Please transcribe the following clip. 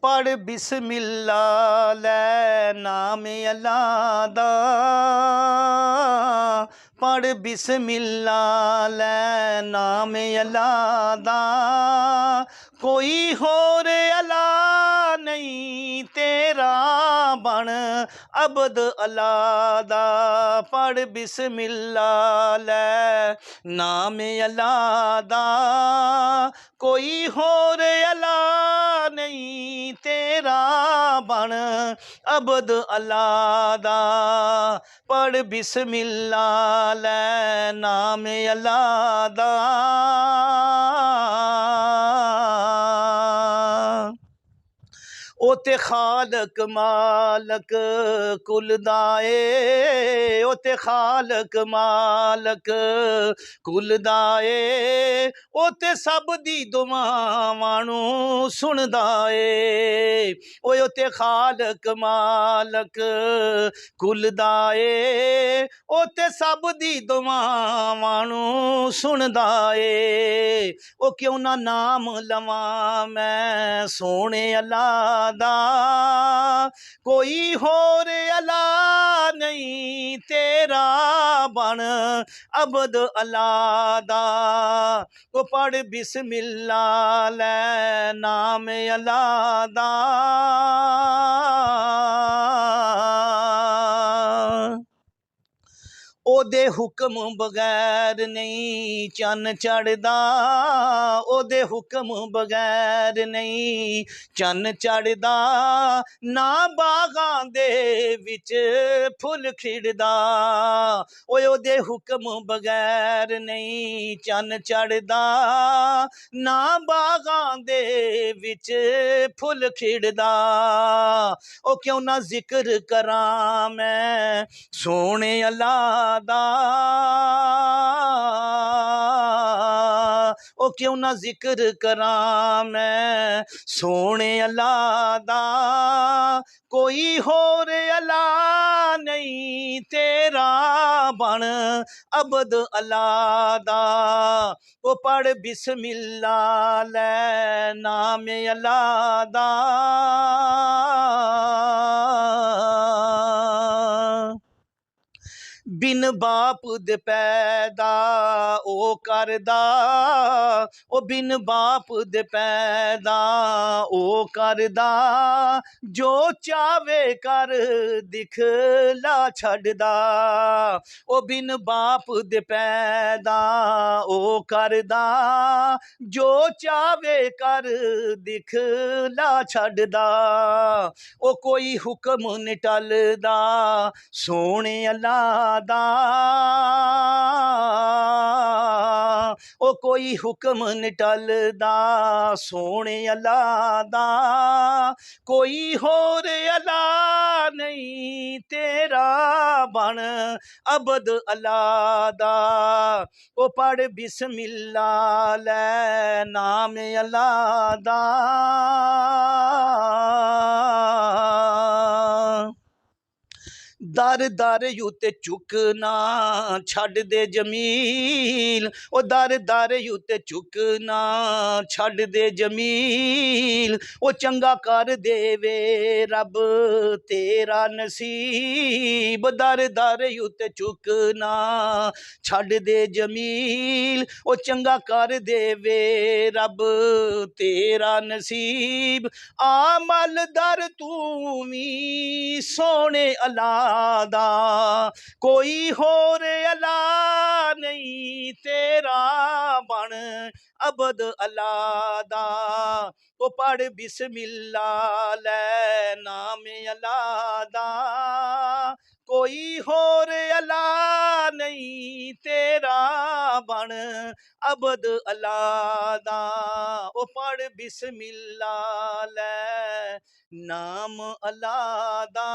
पढ़ बिस्मिल्ला लै नाम अल्लाह दा, पढ़ बिस्मिल्ला लै नाम अल्लाह दा, कोई होर अल्लाह नहीं तेरा बन अबद अल्लाह दा, पढ़ बिस्मिल्ला लै नाम अल्लाह दा, कोई होर अल्लाह नहीं तेरा बन अबद अल्लाह दा, पढ़ बिस्मिल्ला लै नाम अल्लाह दा। ओ ते खालक मालक कुल दा ए, ओ ते खालक मालक कुल दा ए, ओ ते सब दी दुआवां नू सुनदा ए, ओ ते खालक मालक कुल दा ए, ओ ते सब दी दुआवां नू सुनदा ए, ओ क्यों ना नाम लवां मैं सोने अल्लाह दा, कोई होर अल्लाह नहीं तेरा बन अबद अल्लाह दा, ओ पढ़ बिस्मिल्ला लै नाम अल्लाह दा। ओदे हुक्म बगैर नहीं चन चढ़दा, ओदे हुक्म बगैर नहीं चन चढ़दा, ना बागां दे विच फुल खिड़दा, ओदे हुक्म बगैर नहीं चन चढ़दा, ना बागां दे विच फुल खिड़दा, ओ क्यों ना जिक्र करां मैं सोने अल्लाह दा, ओ क्यों ना जिक्र करां मैं सोने अल्लाह दा, कोई होर अल्लाह नहीं तेरा बन अबद अल्लाह दा, ओ पढ़ बिस्मिल्ला लै नाम अल्लाह दा। बिन बाप दे पैदा ओ करदा, ओ बिन बाप दे पैदा ओ करदा, जो चावे कर दिखला छड़दा, ओ बिन बाप दे पैदा ओ करदा, जो चावे कर दिखला छड़दा, ओ कोई हुक्म नहीं टलदा सोने अल्लाह दा, ओ कोई हुक्म नहीं टलदा सोने अल्लाह दा, कोई होर अल्लाह नहीं तेरा बन अबद अल्लाह दा, ओ पढ़ बिस्मिल्ला लै नाम अल्लाह दा। दर दर उत्ते चुकना छड़ दे जमील, ओ दर दर उत्ते चुकना छड़ दे जमील, ओ चंगा कर देवे रब तेरा नसीब, दर दर उत्ते चुकना छड़ दे जमील, ओ चंगा कर देवे रब तेरा नसीब, आमल दर तू भी सोने अल्लाह दा, कोई होर अल्लाह नहीं तेरा बन अबद अल्लाह दा, ओ पढ़ बिस्मिल्ला लै नाम अल्लाह दा, कोई होर अल्लाह नहीं तेरा बन अबद अल्लाह दा, ओ पढ़ बिस्मिल्ला लै नाम अल्लाह दा।